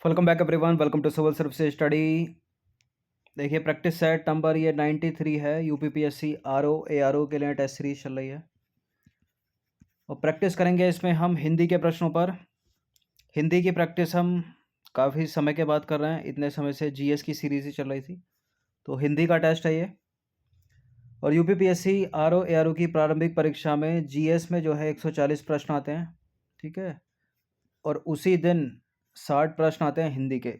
Welcome back everyone, welcome to civil services study. देखिए practice set number ये 93 है। UPPSC RO ARO के लिए टेस्ट सीरीज चल रही है और प्रैक्टिस करेंगे इसमें हम हिंदी के प्रश्नों पर। हिंदी की प्रैक्टिस हम काफ़ी समय के बाद कर रहे हैं, इतने समय से जीएस की सीरीज ही चल रही थी, तो हिंदी का टेस्ट है ये। और यूपीपीएससी आरओ एआरओ की प्रारंभिक परीक्षा में जीएस में जो है 140 प्रश्न आते हैं, ठीक है, और उसी दिन 60 प्रश्न आते हैं हिंदी के।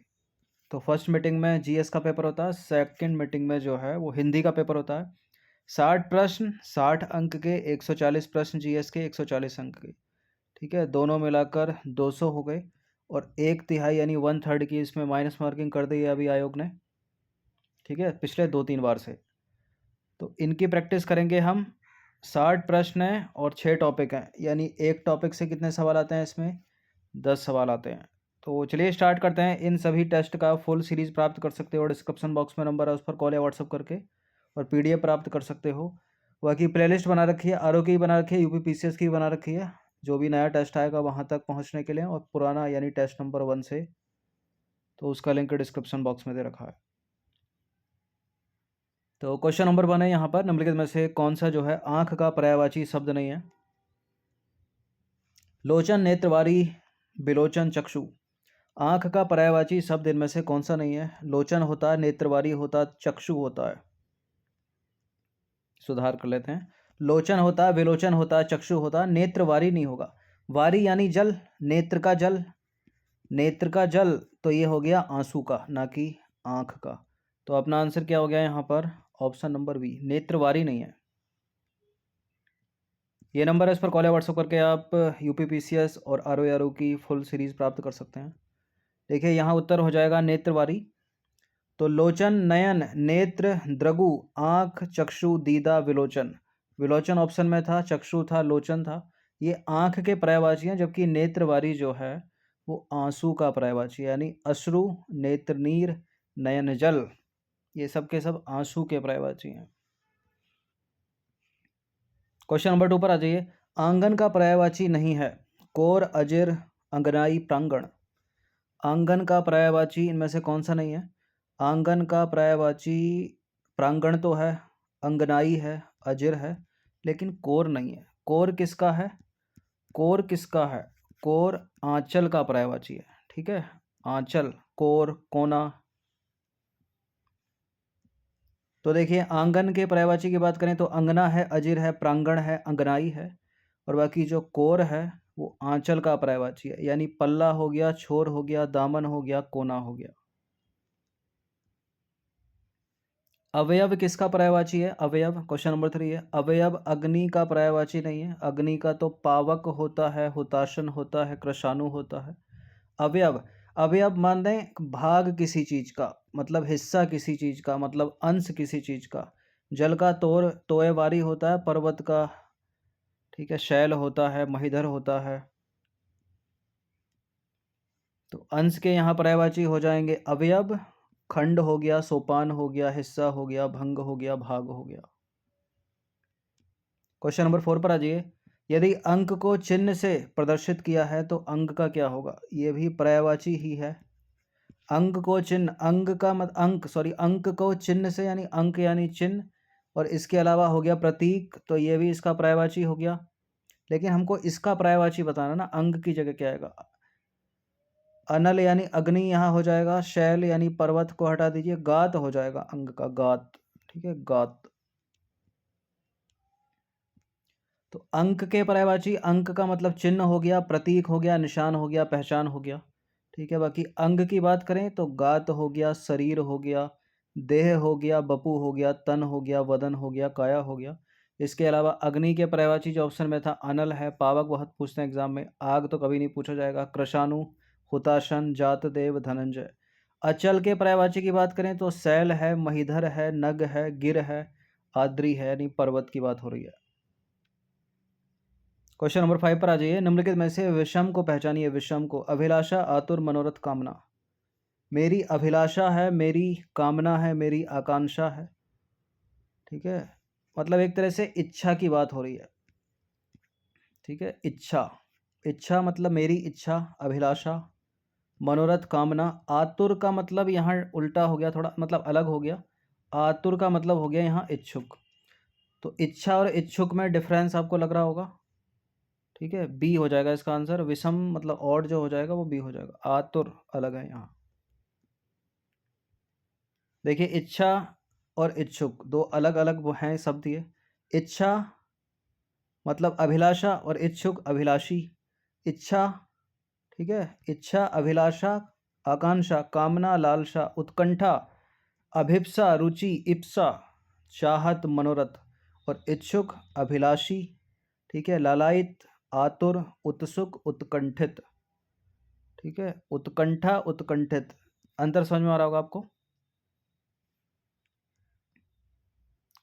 तो फर्स्ट मीटिंग में जीएस का पेपर होता है, सेकंड मीटिंग में जो है वो हिंदी का पेपर होता है। 60 प्रश्न 60 अंक के, 140 प्रश्न जीएस के 140 अंक के, ठीक है, दोनों मिलाकर 200 हो गए। और 1/3 यानी 1/3 की इसमें माइनस मार्किंग कर दी है अभी आयोग ने, ठीक है, पिछले 2-3 बार से। तो इनकी प्रैक्टिस करेंगे हम। 60 प्रश्न हैं और 6 टॉपिक हैं, यानी एक टॉपिक से कितने सवाल आते हैं इसमें? 10 सवाल आते हैं। तो चलिए स्टार्ट करते हैं। इन सभी टेस्ट का फुल सीरीज प्राप्त कर सकते हो, डिस्क्रिप्शन बॉक्स में नंबर है, उस पर कॉल या व्हाट्सअप करके, और पीडीएफ प्राप्त कर सकते हो। बाकी प्लेलिस्ट बना रखी है, आरओ की बना रखी है, यूपीपीसीएस की बना रखी है, जो भी नया टेस्ट आएगा वहाँ तक पहुँचने के लिए, और पुराना यानी टेस्ट नंबर 1 से, तो उसका लिंक डिस्क्रिप्शन बॉक्स में दे रखा है। तो क्वेश्चन नंबर 1 है यहाँ पर, निम्नलिखित में से कौन सा जो है आँख का पर्यायवाची शब्द नहीं है? लोचन, नेत्रवारी, बिलोचन, चक्षु। आँख का पर्यायवाची शब्द इनमें से कौन सा नहीं है? लोचन होता है, नेत्रवारी होता है, चक्षु होता है। सुधार कर लेते हैं। लोचन होता है, विलोचन होता है, चक्षु होता है, नेत्रवारी नहीं होगा। वारी यानी जल, नेत्र का जल, नेत्र का जल तो ये हो गया आंसू का, ना कि आँख का। तो अपना आंसर क्या हो गया यहाँ पर? ऑप्शन नंबर बी, नेत्रवारी नहीं है। ये नंबर है, इस पर कॉल या व्हाट्सअप करके आप यूपीपीसीएस और आरओ की फुल सीरीज प्राप्त कर सकते हैं। देखिए यहाँ उत्तर हो जाएगा नेत्रवारी। तो लोचन, नयन, नेत्र, द्रगु, आँख, चक्षु, दीदा, विलोचन। विलोचन ऑप्शन में था, चक्षु था, लोचन था। ये आँख के पर्यायवाची हैं, जबकि नेत्रवारी जो है वो आंसू का पर्यायवाची है, यानी अश्रु, नेत्रनीर, नयन जल, ये सब के सब आंसू के पर्यायवाची हैं। क्वेश्चन नंबर 2 पर आ जाइए। आंगन का पर्यायवाची नहीं है? कोर, अजिर, अंगनाई, प्रांगण। आंगन का पर्यायवाची इनमें से कौन सा नहीं है? आंगन का पर्यायवाची प्रांगण तो है, अंगनाई है, अजिर है, लेकिन कोर नहीं है। कोर किसका है? कोर किसका है? कोर आंचल का पर्यायवाची है, ठीक है, आंचल, कोर, कोना। तो देखिए आंगन के पर्यायवाची की बात करें तो अंगना है, अजिर है, प्रांगण है, अंगनाई है, और बाकी जो कोर है वो आंचल का पर्यायवाची है, यानी पल्ला हो गया, छोर हो गया, दामन हो गया, कोना हो गया। अवयव किसका पर्यायवाची है? अवयव, क्वेश्चन नंबर 3 है। अवयव अग्नि का पर्यायवाची नहीं है। अग्नि का तो पावक होता है, हुताशन होता है, कृशाणु होता है। अवयव, अवयव मान दें भाग किसी चीज का, मतलब हिस्सा किसी चीज का, मतलब अंश किसी चीज का। जल का तोर तोयवारी होता है, पर्वत का, ठीक है, शैल होता है, महीधर होता है। तो अंश के यहाँ पर्यायवाची हो जाएंगे अवयव, खंड हो गया, सोपान हो गया, हिस्सा हो गया, भंग हो गया, भाग हो गया। क्वेश्चन नंबर 4 पर आ जाइए। यदि अंक को चिन्ह से प्रदर्शित किया है तो अंक का क्या होगा? ये भी पर्यायवाची ही है। अंक को चिन्ह, अंक का मत अंक सॉरी अंक को चिन्ह से, यानी अंक यानी चिन्ह, और इसके अलावा हो गया प्रतीक, तो ये भी इसका पर्यायवाची हो गया। लेकिन हमको इसका पर्यायवाची बताना ना, अंक की जगह क्या आएगा? अनल यानी अग्नि यहाँ हो जाएगा, शैल यानी पर्वत को हटा दीजिए, गात हो जाएगा अंक का, गात, ठीक है, गात। तो अंक के पर्यायवाची, अंक का मतलब चिन्ह हो गया, प्रतीक हो गया, निशान हो गया, पहचान हो गया, ठीक है। बाकी अंग की बात करें तो गात हो गया, शरीर हो गया, देह हो गया, बपू हो गया, तन हो गया, वदन हो गया, काया हो गया। इसके अलावा अग्नि के पर्यायवाची जो ऑप्शन में था अनल है, पावक बहुत पूछते हैं एग्जाम में, आग तो कभी नहीं पूछा जाएगा, कृशाणु, हुताशन, जातदेव, धनंजय। अचल के पर्यायवाची की बात करें तो शैल है, महीधर है, नग है, गिर है, आद्री है, यानी पर्वत की बात हो रही है। क्वेश्चन नंबर 5 पर आ जाइए। निम्नलिखित में से विषम को पहचानिए। विषम को, अभिलाषा, आतुर, मनोरथ, कामना। मेरी अभिलाषा है, मेरी कामना है, मेरी आकांक्षा है, ठीक है, मतलब एक तरह से इच्छा की बात हो रही है, ठीक है, इच्छा, इच्छा मतलब मेरी इच्छा, अभिलाषा, मनोरथ कामना। आतुर का मतलब यहाँ उल्टा हो गया, थोड़ा मतलब अलग हो गया। आतुर का मतलब हो गया यहाँ इच्छुक। तो इच्छा और इच्छुक में डिफरेंस आपको लग रहा होगा, ठीक है। बी हो जाएगा इसका आंसर। विषम मतलब ऑड जो हो जाएगा वो बी हो जाएगा। आतुर अलग है यहाँ। देखिए इच्छा और इच्छुक दो अलग अलग वो हैं शब्द ये। इच्छा मतलब अभिलाषा और इच्छुक अभिलाषी। इच्छा, ठीक है, इच्छा अभिलाषा आकांक्षा कामना लालसा उत्कंठा अभिप्सा रुचि इप्सा चाहत मनोरथ। और इच्छुक अभिलाषी, ठीक है, लालायित आतुर उत्सुक उत्कंठित, ठीक है, उत्कंठा उत्कंठित। अंतर समझ में आ रहा होगा आपको।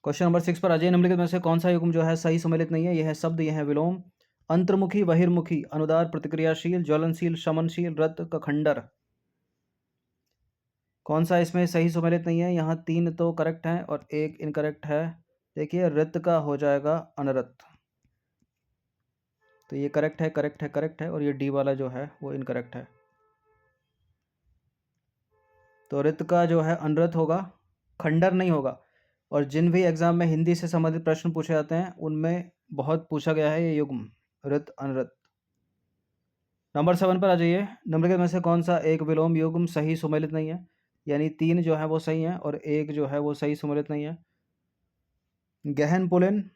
क्वेश्चन नंबर 6 पर अजय निम्नलिखित में से कौन सा युग्म जो है सही सम्मिलित नहीं है। यह है शब्द, यह है विलोम। अंतर्मुखी बहिर्मुखी अनुदार प्रतिक्रियाशील ज्वलनशील शमनशील रत कखंडर। कौन सा इसमें सही सम्मिलित नहीं है। यहाँ 3 तो करेक्ट हैं और 1 इनकरेक्ट है। देखिए रत का हो जाएगा अनरत, तो ये करेक्ट है करेक्ट है करेक्ट है, और ये डी वाला जो है वो इनकरेक्ट है। तो रित का जो है अनरत होगा, खंडर नहीं होगा। और जिन भी एग्जाम में हिंदी से संबंधित प्रश्न पूछे जाते हैं उनमें बहुत पूछा गया है ये युग्म रित अनरत। नंबर 7 पर आ जाइए। निम्नलिखित में से कौन सा एक विलोम युग्म सही सुमेलित नहीं है। यानी 3 जो है वो सही है और 1 जो है वो सही सुमेलित नहीं है। गहन पुलिन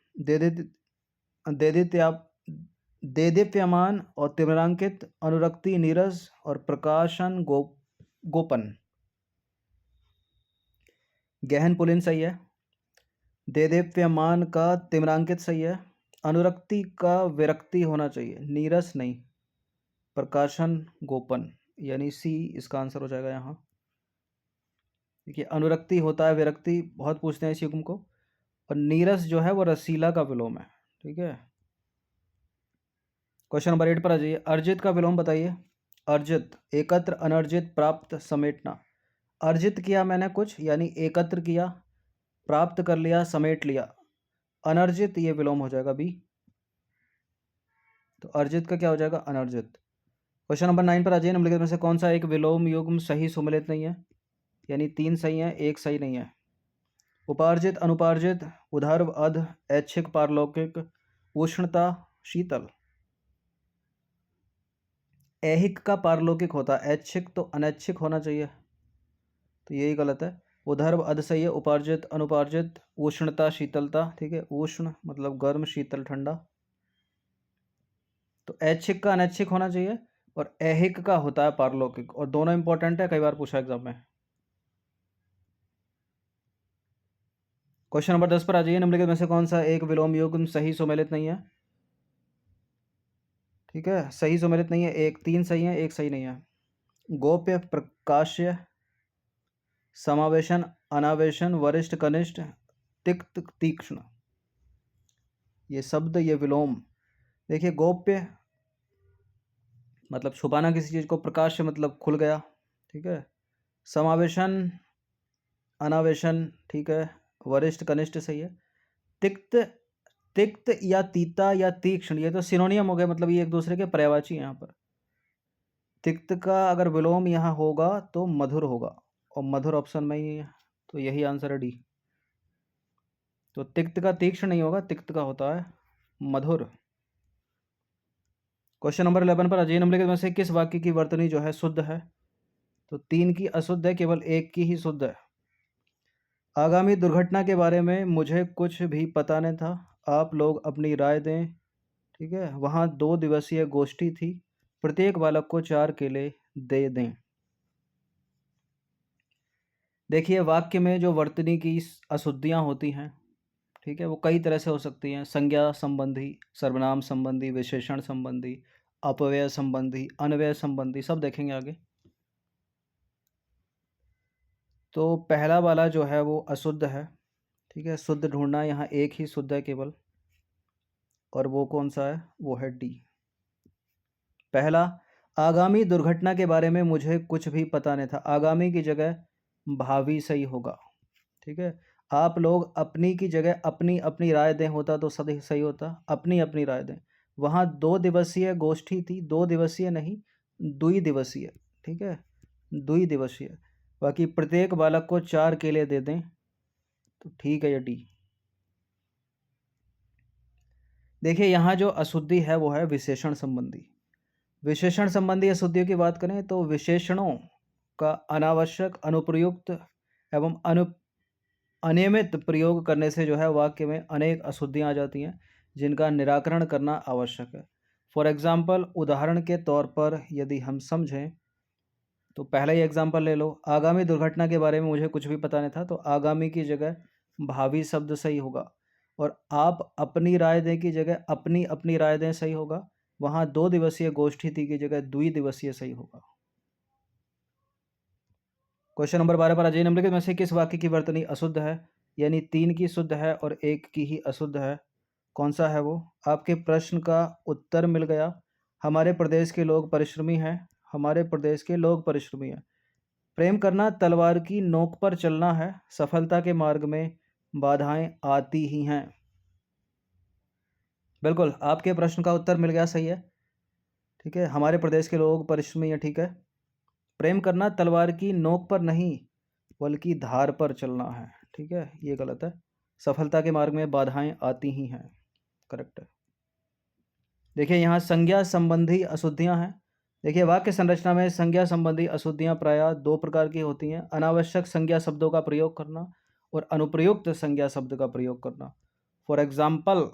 देदीप्यमान और तिमिरांकित अनुरक्ति नीरस और प्रकाशन गोपन। गहन पुलिन सही है। देदीप्यमान का तिमिरांकित सही है। अनुरक्ति का विरक्ति होना चाहिए, नीरस नहीं। प्रकाशन गोपन यानी सी इसका आंसर हो जाएगा यहाँ। देखिए अनुरक्ति होता है, विरक्ति बहुत पूछते हैं इस युग्म को। और नीरस जो है वो रसीला का विलोम है, ठीक है। क्वेश्चन नंबर 8 पर आ जाइए। अर्जित का विलोम बताइए। अर्जित एकत्र अनर्जित प्राप्त समेटना। अर्जित किया मैंने कुछ यानी एकत्र किया, प्राप्त कर लिया समेट लिया। अनर्जित ये विलोम हो जाएगा बी। तो अर्जित का क्या हो जाएगा अनर्जित। क्वेश्चन नंबर 9 पर आ जाइए। निम्नलिखित में से कौन सा एक विलोम युग्म सही सुमेलित नहीं है। यानी 3 सही है 1 सही नहीं है। उपार्जित अनुपार्जित उधर्व अध ऐच्छिक पारलौकिक उष्णता शीतल। ऐहिक का पारलौकिक होता है, ऐच्छिक तो अनैच्छिक होना चाहिए, तो यही गलत है। उधर्व अध सही है। उपार्जित अनुपार्जित उष्णता शीतलता, ठीक है, उष्ण मतलब गर्म शीतल ठंडा। तो ऐच्छिक का अनैच्छिक होना चाहिए और ऐहिक का होता है पारलौकिक, और दोनों इंपॉर्टेंट है, कई बार पूछा एग्जाम में। क्वेश्चन नंबर 10 पर आ जाइए। निम्नलिखित में से कौन सा एक विलोम युग्म सही सुमेलित नहीं है। ठीक है, सही सुमेलित नहीं है। 3 सही है 1 सही नहीं है। गोप्य प्रकाश्य समावेशन अनावेशन वरिष्ठ कनिष्ठ तिक्त तीक्ष्ण। ये शब्द ये विलोम। देखिए गोप्य मतलब छुपाना किसी चीज़ को, प्रकाश्य मतलब खुल गया, ठीक है, समावेशन अनावेशन, ठीक है, वरिष्ठ कनिष्ठ सही है। तिक्त तिक्त या तीता या तीक्ष्ण ये तो सिनोनियम हो गए, मतलब ये एक दूसरे के पर्यायवाची हैं यहाँ पर। तिक्त का अगर विलोम यहाँ होगा तो मधुर होगा, और मधुर ऑप्शन में ही है, तो यही आंसर है डी। तो तिक्त का तीक्ष्ण नहीं होगा, तिक्त का होता है मधुर। क्वेश्चन नंबर 11 पर अजय निम्नलिखित में से किस वाक्य की वर्तनी जो है शुद्ध है। तो 3 की अशुद्ध है, केवल 1 की ही शुद्ध है। आगामी दुर्घटना के बारे में मुझे कुछ भी पता नहीं था, आप लोग अपनी राय दें, ठीक है। वहाँ 2 दिवसीय गोष्ठी थी, प्रत्येक बालक को 4 केले दे दें। देखिए वाक्य में जो वर्तनी की अशुद्धियाँ होती हैं, ठीक है, वो कई तरह से हो सकती हैं। संज्ञा संबंधी, सर्वनाम संबंधी, विशेषण संबंधी, अपव्यय संबंधी, अन्वय संबंधी, सब देखेंगे आगे। तो पहला वाला जो है वो अशुद्ध है, ठीक है, शुद्ध ढूंढना, यहाँ एक ही शुद्ध है केवल, और वो कौन सा है, वो है डी पहला। आगामी दुर्घटना के बारे में मुझे कुछ भी पता नहीं था, आगामी की जगह भावी सही होगा, ठीक है। आप लोग अपनी की जगह अपनी अपनी राय दें होता तो सही सही होता, अपनी अपनी राय दें। वहाँ 2 दिवसीय गोष्ठी थी, 2 दिवसीय नहीं 2 दिवसीय, ठीक है, द्विदिवसीय। बाकी प्रत्येक बालक को 4 केले दे दें तो ठीक है, ये डी। देखिए यहाँ जो अशुद्धि है वो है विशेषण संबंधी। विशेषण संबंधी अशुद्धियों की बात करें तो विशेषणों का अनावश्यक, अनुप्रयुक्त एवं अनियमित प्रयोग करने से जो है वाक्य में अनेक अशुद्धियाँ आ जाती हैं, जिनका निराकरण करना आवश्यक है। फॉर एग्जाम्पल, उदाहरण के तौर पर यदि हम समझें तो पहला ही एग्जाम्पल ले लो। आगामी दुर्घटना के बारे में मुझे कुछ भी पता नहीं था, तो आगामी की जगह भावी शब्द सही होगा, और आप अपनी राय दें की जगह अपनी अपनी राय दें सही होगा। वहाँ 2 दिवसीय गोष्ठी थी की जगह द्विदिवसीय सही होगा। क्वेश्चन नंबर 12 पर आ जाइए। निम्नलिखित में से किस वाक्य की वर्तनी अशुद्ध है, यानी 3 की शुद्ध है और 1 की ही अशुद्ध है? कौन सा है वो? आपके प्रश्न का उत्तर मिल गया। हमारे प्रदेश के लोग परिश्रमी हैं। हमारे प्रदेश के लोग परिश्रमी हैं। प्रेम करना तलवार की नोक पर चलना है। सफलता के मार्ग में बाधाएं आती ही हैं। बिल्कुल, आपके प्रश्न का उत्तर मिल गया, सही है। ठीक है, हमारे प्रदेश के लोग परिश्रमी हैं, ठीक है। प्रेम करना तलवार की नोक पर नहीं बल्कि धार पर चलना है, ठीक है, ये गलत है। सफलता के मार्ग में बाधाएं आती ही हैं, करेक्ट है। देखिए यहाँ संज्ञा संबंधी अशुद्धियां हैं। देखिए वाक्य संरचना में संज्ञा संबंधी अशुद्धियां प्रायः 2 प्रकार की होती हैं: अनावश्यक संज्ञा शब्दों का प्रयोग करना और अनुप्रयुक्त संज्ञा शब्द का प्रयोग करना। फॉर एग्जाम्पल,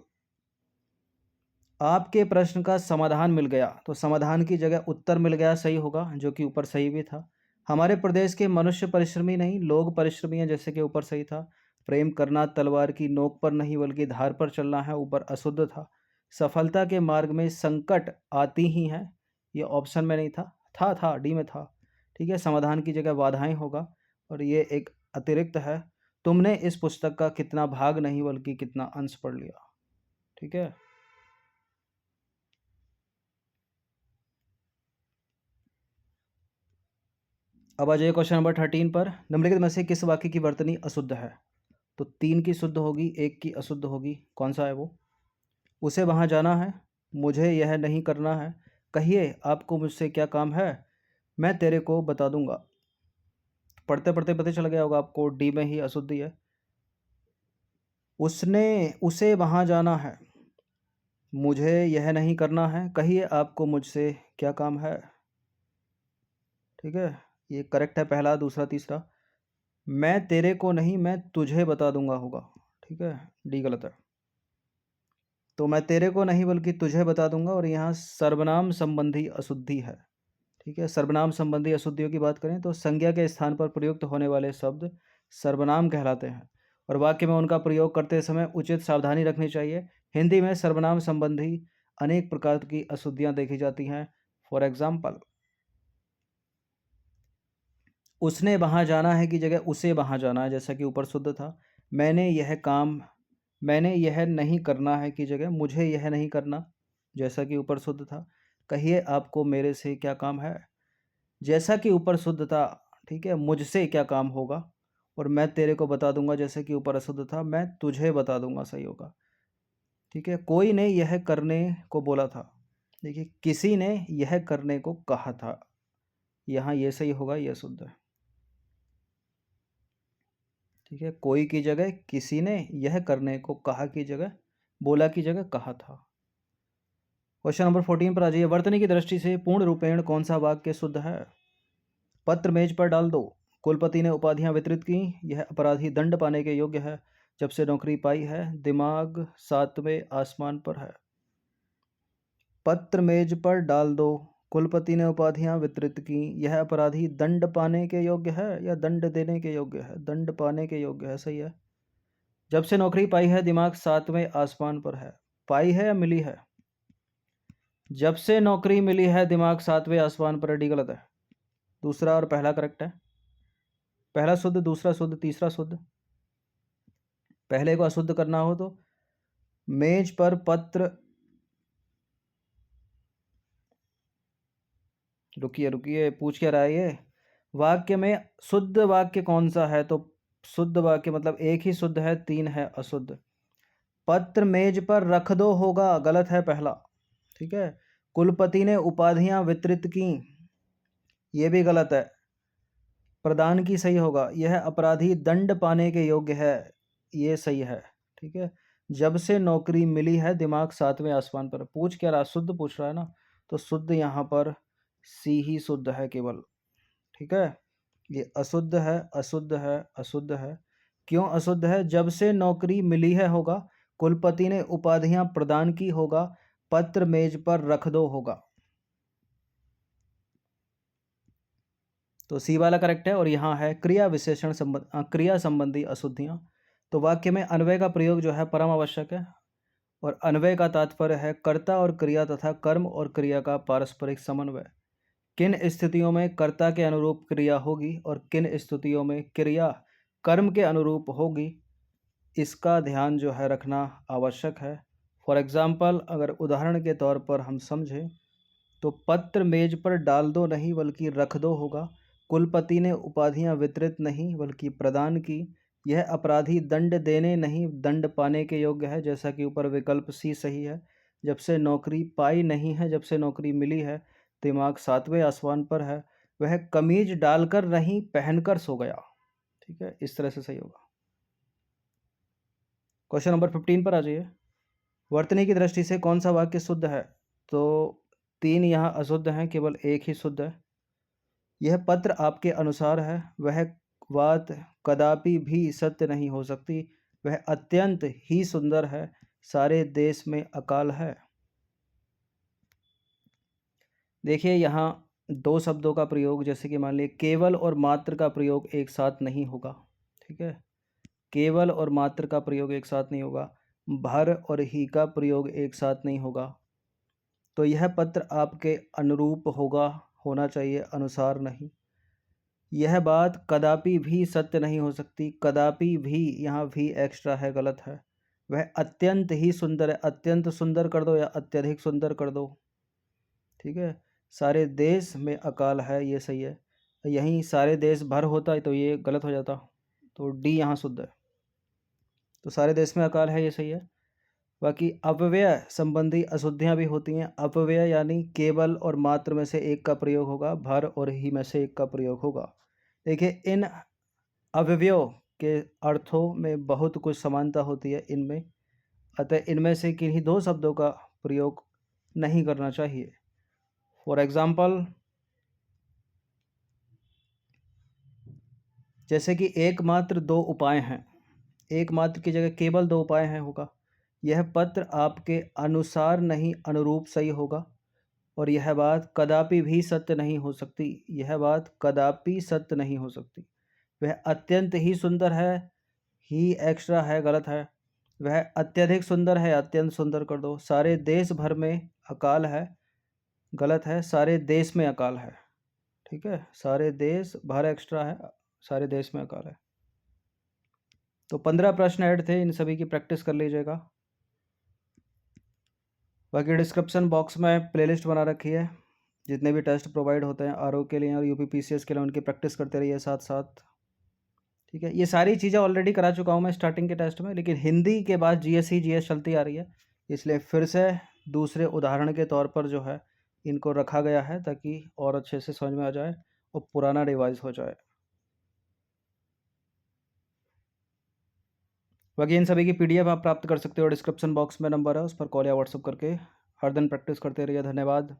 आपके प्रश्न का समाधान मिल गया तो समाधान की जगह उत्तर मिल गया सही होगा, जो कि ऊपर सही भी था। हमारे प्रदेश के मनुष्य परिश्रमी नहीं, लोग परिश्रमी हैं, जैसे कि ऊपर सही था। प्रेम करना तलवार की नोक पर नहीं बल्कि धार पर चलना है, ऊपर अशुद्ध था। सफलता के मार्ग में संकट आती ही हैं, ये ऑप्शन में नहीं था डी में था। ठीक है, समाधान की जगह बाधाएं होगा, और ये एक अतिरिक्त है। तुमने इस पुस्तक का कितना भाग नहीं बल्कि कितना अंश पढ़ लिया। ठीक है, अब आ जाइए क्वेश्चन नंबर 13 पर। निम्नलिखित में से किस वाक्य की वर्तनी अशुद्ध है? तो 3 की शुद्ध होगी, 1 की अशुद्ध होगी। कौन सा है वो? उसे वहाँ जाना है, मुझे यह नहीं करना है, कहिए आपको मुझसे क्या काम है, मैं तेरे को बता दूंगा। पढ़ते पढ़ते पता चल गया होगा आपको, डी में ही अशुद्धि है। उसे वहाँ जाना है, मुझे यह नहीं करना है, कहिए आपको मुझसे क्या काम है। ठीक है, ये करेक्ट है पहला, दूसरा, तीसरा। मैं तेरे को नहीं, मैं तुझे बता दूंगा होगा। ठीक है, डी गलत है। तो मैं तेरे को नहीं बल्कि तुझे बता दूंगा, और यहाँ सर्वनाम संबंधी अशुद्धि है। ठीक है, सर्वनाम संबंधी अशुद्धियों की बात करें तो संज्ञा के स्थान पर प्रयुक्त होने वाले शब्द सर्वनाम कहलाते हैं, और वाक्य में उनका प्रयोग करते समय उचित सावधानी रखनी चाहिए। हिंदी में सर्वनाम संबंधी अनेक प्रकार की अशुद्धियाँ देखी जाती हैं। फॉर एग्जाम्पल, उसने वहाँ जाना है की जगह उसे वहाँ जाना है, जैसा कि ऊपर शुद्ध था। मैंने यह नहीं करना है की जगह मुझे यह नहीं करना, जैसा कि ऊपर शुद्ध था। कहिए आपको मेरे से क्या काम है, जैसा कि ऊपर शुद्ध था। ठीक है, मुझसे क्या काम होगा, और मैं तेरे को बता दूंगा, जैसे कि ऊपर अशुद्ध था, मैं तुझे बता दूंगा सही होगा। ठीक है, कोई ने यह करने को बोला था। देखिए, किसी ने यह करने को कहा था, यहाँ ये सही होगा, यह शुद्ध है। ठीक है, कोई की जगह किसी ने, यह करने को कहा की जगह बोला की जगह कहा था। क्वेश्चन नंबर 14 पर आ जाइए। वर्तनी की दृष्टि से पूर्ण रूपेण कौन सा वाक्य शुद्ध है? पत्र मेज पर डाल दो, कुलपति ने उपाधियां वितरित की, यह अपराधी दंड पाने के योग्य है, जब से नौकरी पाई है दिमाग 7वें आसमान पर है। पत्र मेज पर डाल दो, कुलपति ने उपाधियां वितरित की, यह अपराधी दंड पाने के योग्य है या दंड देने के योग्य है? दंड पाने के योग्य है, सही है। जब से नौकरी पाई है दिमाग 7वें आसमान पर है। पाई है या मिली है? जब से नौकरी मिली है दिमाग 7वें आसमान पर, डी गलत है। दूसरा और पहला करेक्ट है। पहला शुद्ध, दूसरा शुद्ध, तीसरा शुद्ध। पहले को अशुद्ध करना हो तो मेज पर पत्र, रुकिए रुकिए, पूछ क्या रहा है ये? वाक्य में शुद्ध वाक्य कौन सा है? तो शुद्ध वाक्य मतलब एक ही शुद्ध है, 3 है अशुद्ध। पत्र मेज पर रख दो होगा, गलत है पहला। ठीक है, कुलपति ने उपाधियां वितरित की, ये भी गलत है। प्रदान की सही होगा। यह अपराधी दंड पाने के योग्य है, ये सही है। ठीक है। जब से नौकरी मिली है, दिमाग सातवें आसमान पर। पूछ क्या रहा, शुद्ध पूछ रहा है ना, तो शुद्ध यहाँ पर सी ही शुद्ध है केवल। ठीक है। ये अशुद्ध है, अशुद्ध है, अशुद्ध है। क्यों अशुद्ध है? जब से नौकरी मिली है होगा, कुलपति ने उपाधियां प्रदान की होगा, पत्र मेज पर रख दो होगा। तो सी वाला करेक्ट है। और यहाँ है क्रिया विशेषण क्रिया संबंधी अशुद्धियां। तो वाक्य में अन्वय का प्रयोग जो है परम आवश्यक है। और अन्वय का तात्पर्य है कर्ता और क्रिया तथा कर्म और क्रिया का पारस्परिक समन्वय। किन स्थितियों में कर्ता के अनुरूप क्रिया होगी और किन स्थितियों में क्रिया कर्म के अनुरूप होगी, इसका ध्यान जो है रखना आवश्यक है। फॉर एग्जाम्पल, अगर उदाहरण के तौर पर हम समझें तो पत्र मेज पर डाल दो नहीं बल्कि रख दो होगा। कुलपति ने उपाधियां वितरित नहीं बल्कि प्रदान की। यह अपराधी दंड देने नहीं दंड पाने के योग्य है, जैसा कि ऊपर विकल्प सी सही है। जब से नौकरी पाई नहीं है, जब से नौकरी मिली है, दिमाग सातवें आसमान पर है। वह कमीज डालकर नहीं पहनकर सो गया। ठीक है, इस तरह से सही होगा। क्वेश्चन नंबर 15 पर आ जाइए। वर्तनी की दृष्टि से कौन सा वाक्य शुद्ध है? तो 3 यहाँ अशुद्ध हैं, केवल एक ही शुद्ध है। यह पत्र आपके अनुसार है, वह बात कदापि भी सत्य नहीं हो सकती। वह अत्यंत ही सुंदर है, सारे देश में अकाल है। देखिए यहाँ दो शब्दों का प्रयोग, जैसे कि मान लीजिए केवल और मात्र का प्रयोग एक साथ नहीं होगा। ठीक है, केवल और मात्र का प्रयोग एक साथ नहीं होगा। भर और ही का प्रयोग एक साथ नहीं होगा। तो यह पत्र आपके अनुरूप होगा, होना चाहिए, अनुसार नहीं। यह बात कदापि भी सत्य नहीं हो सकती, कदापि भी यहाँ भी एक्स्ट्रा है, गलत है। वह अत्यंत ही सुंदर है, अत्यंत सुंदर कर दो या अत्यधिक सुंदर कर दो। ठीक है। सारे देश में अकाल है, ये सही है। यहीं सारे देश भर होता है तो ये गलत हो जाता, तो डी यहाँ शुद्ध है। तो सारे देश में अकाल है, ये सही है। बाकी अपव्यय संबंधी अशुद्धियाँ भी होती हैं। अपव्यय यानी केवल और मात्र में से एक का प्रयोग होगा, भर और ही में से एक का प्रयोग होगा। देखिए इन अव्ययों के अर्थों में बहुत कुछ समानता होती है इनमें, अतः इनमें से किन्हीं दो शब्दों का प्रयोग नहीं करना चाहिए। फॉर एग्जाम्पल, जैसे कि एकमात्र दो उपाय हैं, एकमात्र की जगह केवल दो उपाय हैं होगा। यह पत्र आपके अनुसार नहीं अनुरूप सही होगा। और यह बात कदापि भी सत्य नहीं हो सकती, यह बात कदापि सत्य नहीं हो सकती। वह अत्यंत ही सुंदर है, ही एक्स्ट्रा है, गलत है। वह अत्यधिक सुंदर है, अत्यंत सुंदर कर दो। सारे देश भर में अकाल है, गलत है, सारे देश में अकाल है। ठीक है, सारे देश भर एक्स्ट्रा है, सारे देश में अकाल है। तो 15 प्रश्न ऐड थे, इन सभी की प्रैक्टिस कर लीजिएगा। बाकी डिस्क्रिप्शन बॉक्स में प्लेलिस्ट बना रखी है, जितने भी टेस्ट प्रोवाइड होते हैं आरओ के लिए और यूपीपीसीएस के लिए, उनकी प्रैक्टिस करते रहिए साथ साथ। ठीक है, ये सारी चीज़ें ऑलरेडी करा चुका हूँ मैं स्टार्टिंग के टेस्ट में, लेकिन हिंदी के बाद जीएस ही जीएस चलती आ रही है, इसलिए फिर से दूसरे उदाहरण के तौर पर जो है इनको रखा गया है, ताकि और अच्छे से समझ में आ जाए और पुराना रिवाइज हो जाए। बाकी इन सभी की पीडीएफ आप प्राप्त कर सकते हो, डिस्क्रिप्शन बॉक्स में नंबर है, उस पर कॉल या व्हाट्सअप करके हर दिन प्रैक्टिस करते रहिए। धन्यवाद।